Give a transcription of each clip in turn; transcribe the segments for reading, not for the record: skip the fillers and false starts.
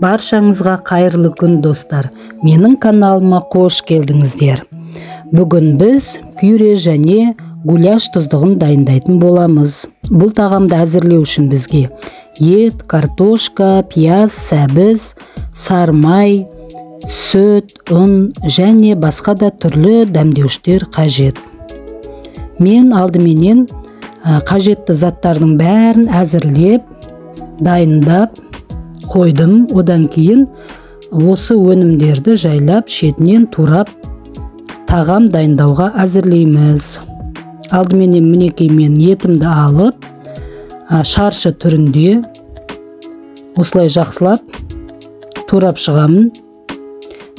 Баршаңызға қайырлы күн достар. Менің каналыма қош келдіңіздер. Бүгін біз пюре және гуляш тұздығын дайындайтын боламыз. Бұл тағамды әзірлеу үшін бізге ет, картошка, пияз, сәбіз, сармай, сүт, ұн және басқа да түрлі дәмдеуіштер қажет. Мен алдыменен қажетті заттардың бәрін әзірлеп, дайындап қойдым. Одан кейін осы өнімдерді жайлап, шетінен турап, тағам дайындауға әзірлейміз. Алдыменен мінекей мен етімді алып, шаршы түрінде осылай жақсылап турап шығамын.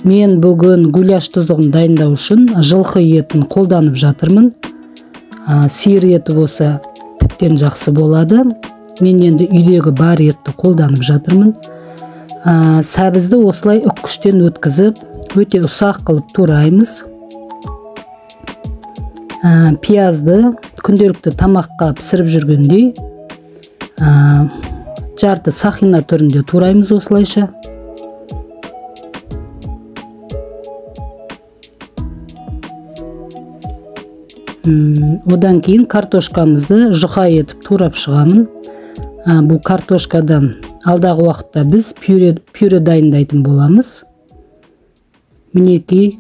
Мен бүгін гуляш тұздығын дайындау үшін жылқы етін қолданып жатырмын. Сиыр еті болса тіптен жақсы болады. Мен енді үйдегі бар етті қолданып жатырмын. Сәбізді осылай үккіштен өткізіп, өте ұсақ қылып тураймыз. Пиязды күнделікті тамаққа пісіріп жүргендей жарты сақина түрінде тураймыз осылайша. Одан кейін картошкамызды жұқа етіп турап шығамын. Бұл картошкадан алдағы уақытта біз пюре дайындайтын боламыз. Мінекей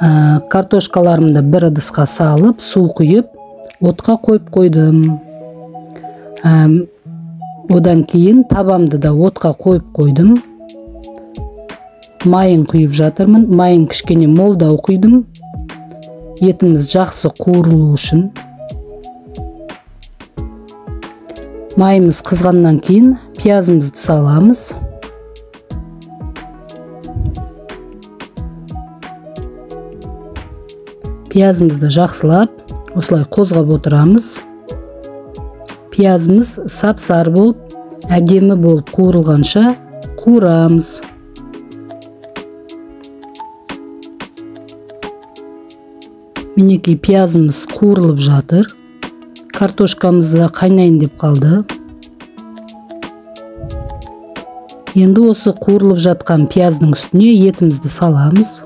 картошкаларымды бір ыдысқа салып, су құйып, отқа қойып қойдым. Одан кейін табамды да отқа қойып қойдым. Майын құйып жатырмын. Майын кішкене молдау құйдым. Етіміз жақсы қуырылу үшін. Майымыз қызғаннан кейін пиязымызды саламыз. Пиязымызды жақсылап, осылай қозғап отырамыз. Пиязымыз сап-сары болып, әдемі болып қуырылғанша қуырамыз. Мінекей пиязымыз қуырылып жатыр. Картошкамыз да қайнайын деп қалды. Енді осы қуырылып жатқан пияздың үстіне етімізді саламыз.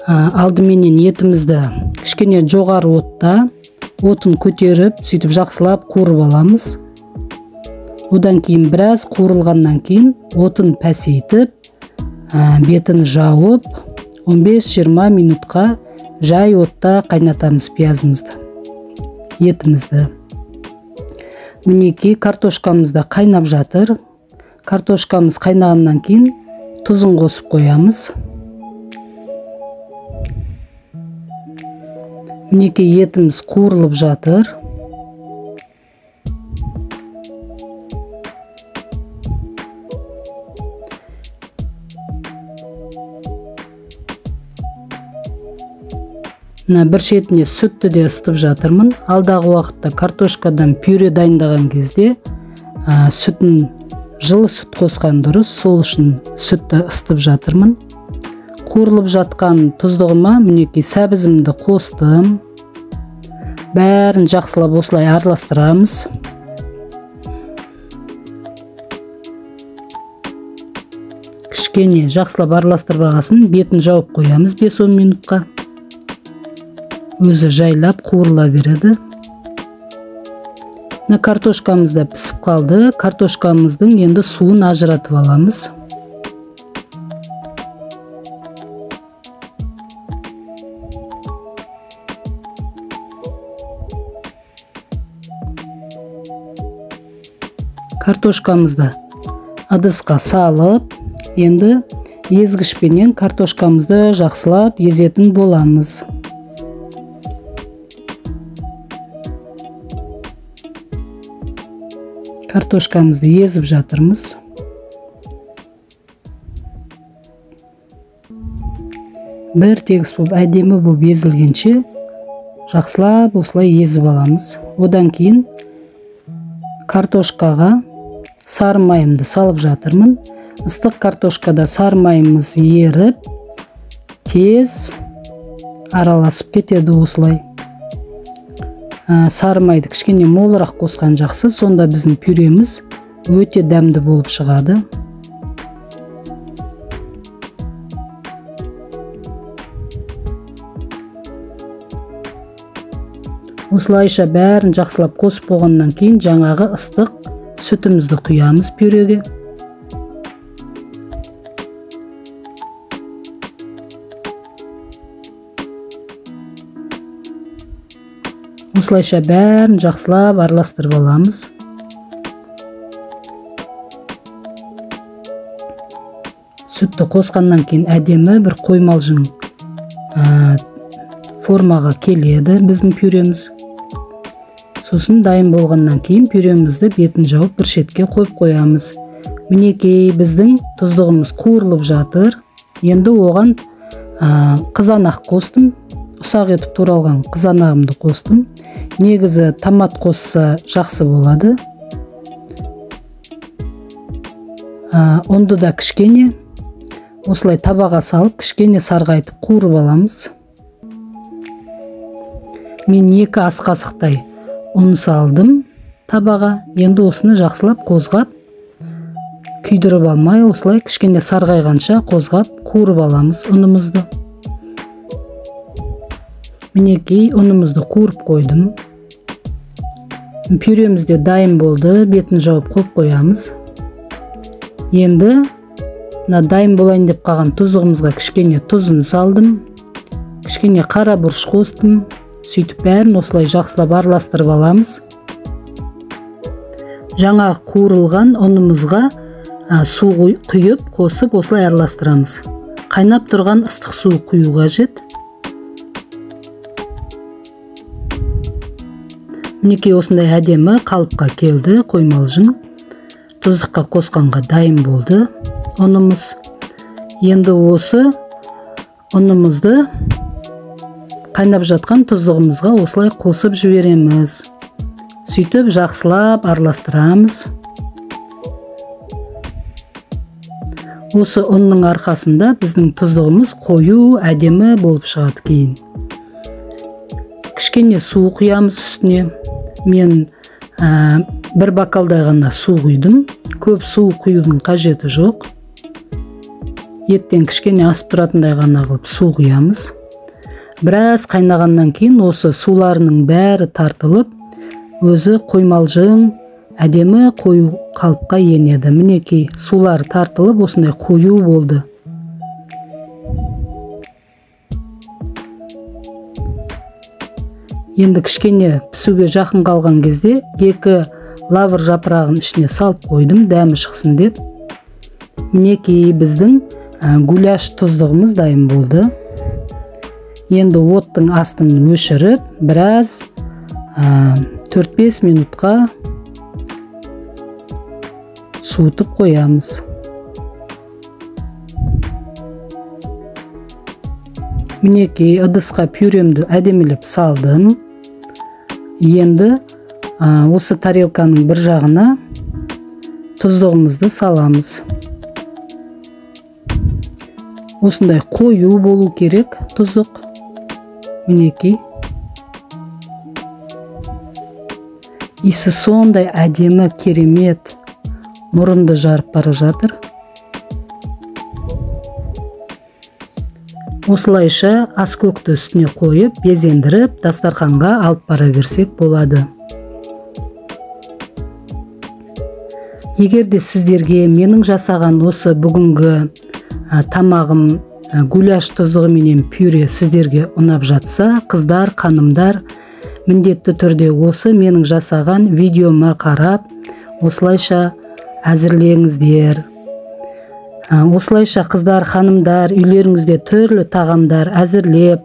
Алдыменен етімізді кішкене жоғары отта отын көтеріп, сөйтіп жақсылап қуырып аламыз. Одан кейін біраз қуырылғаннан кейін отын пәсейтіп, бетін жауып, 15-20 минутқа жай отта қайнатамыз пиязымызды, етімізді. Мінекей картошкамызда қайнап жатыр. Картошкамыз қайнағаннан кейін тұзын қосып қоямыз. Мінекей етіміз қуырылып жатыр. Бір шетіне сүтті де ысытып жатырмын. Алдағы уақытта картошкадан пюре дайындаған кезде сүтін жылы сүт қосқан дұрыс. Сол үшін сүтті ысытып жатырмын. Қуырылып жатқан тұздығыма мінекей сәбізімді қостым. Бәрін жақсылап осылай араластырамыз. Кішкене жақсылап араластырып алғасын бетін жауып қоямыз 5-10 минутқа. Өзі жайлап қуырыла береді. Картошкамыз да пісіп қалды. Картошкамыздың енді суын ажыратып аламыз. Картошкамызды ыдысқа салып, енді езгішпенен картошкамызды жақсылап езетін боламыз. Картошкамызды езіп жатырмыз. Бір тегіс болып, әдемі болып езілгенше жақсылап осылай езіп аламыз. Одан кейін картошкаға сары майымды салып жатырмын. Ыстық картошкада сары майымыз еріп, тез араласып кетеді осылай. сары майды кішкене молырақ қосқан жақсы, сонда біздің пюреміз өте дәмді болып шығады. Осылайша бәрін жақсылап қосып болғаннан кейін жаңағы ыстық сүтімізді құямыз пюреге. Осылайша бәрін жақсылап араластырып аламыз. Сүтті қосқаннан кейін әдемі бір қоймалжың формаға келеді біздің пюреміз. Сосын дайын болғаннан кейін пюремізді бетін жауып бір шетке қойып қоямыз. Мінекей біздің тұздығымыз қуырылып жатыр. Енді оған қызанақ қостым. Ұсақ етіп туралған қызанағымды қостым. Негізі томат қосса жақсы болады. Онды да кішкене осылай табаға салып, кішкене сарғайтып қуырып аламыз. Мен 2 ас қасықтай ұн салдым табаға. Енді осыны жақсылап қозғап, күйдіріп алмай, осылай кішкене сарғайғанша қозғап қуырып аламыз ұнымызды. Мінекей ұнымызды қуырып қойдым. Пюреміз де дайын болды, бетін жауып қойып қоямыз. Енді дайын болайын деп қалған тұздығымызға кішкене тұзын салдым. Кішкене қара бұрыш қостым. Сөйтіп бәрін осылай жақсылап араластырып аламыз. Жаңағы қуырылған ұнымызға су құйып, қосып осылай араластырамыз. Қайнап тұрған ыстық су құю қажет. Мінекей осындай әдемі қалыпқа келді қоймалжың. Тұздыққа қосқанға дайын болды ұнымыз. Енді осы ұнымызды қайнап жатқан тұздығымызға осылай қосып жібереміз. Сөйтіп жақсылап араластырамыз. Осы ұнның арқасында біздің тұздығымыз қою әдемі болып шығады кейін. Кішкене су құямыз үстіне. Мен бір бокалдай ғана су құйдым. Көп су құюдың қажеті жоқ. Еттен кішкене асып тұратындай ғана қылып су құямыз. Біраз қайнағаннан кейін осы суларының бәрі тартылып, өзі қоймалжың әдемі қою қалыпқа енеді. Мінекей сулар тартылып осындай қою болды. Енді кішкене пісуге жақын қалған кезде 2 лавр жапырағын ішіне салып қойдым, дәмі шықсын деп. Мінекей біздің гуляш тұздығымыз дайын болды. Енді оттың астын өшіріп, біраз 4-5 минутқа суытып қоямыз. Мінекей ыдысқа пюремді әдемілеп салдым. Енді осы тарелканың бір жағына тұздығымызды саламыз. Осындай қою болу керек тұздық. Мінекей. Исі сондай әдемі, керемет, мұрынды жарып бара жатыр. Осылайша аскөкті үстіне қойып, безендіріп, дастарханға алып бара берсек болады. Егер де сіздерге менің жасаған осы бүгінгі тамағым гуляш тұздығы менен пюре сіздерге ұнап жатса, қыздар, қанымдар, міндетті түрде осы менің жасаған видеома қарап, осылайша әзірлеңіздер. Осылайша қыздар, ханымдар, үйлеріңізде түрлі тағамдар әзірлеп,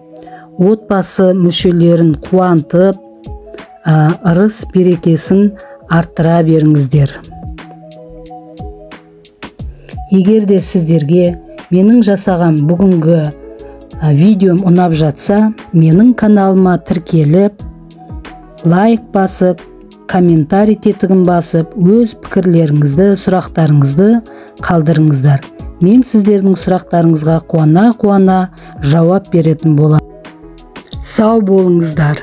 отбасы мүшелерін қуантып, ырыс берекесін арттыра беріңіздер. Егер де сіздерге менің жасаған бүгінгі видеом ұнап жатса, менің каналыма тіркеліп, лайк басып, комментарий тетігін басып, өз пікірлеріңізді, сұрақтарыңызды қалдырыңыздар. Мен сіздердің сұрақтарыңызға қуана жауап беретін боламын. Сау болыңыздар.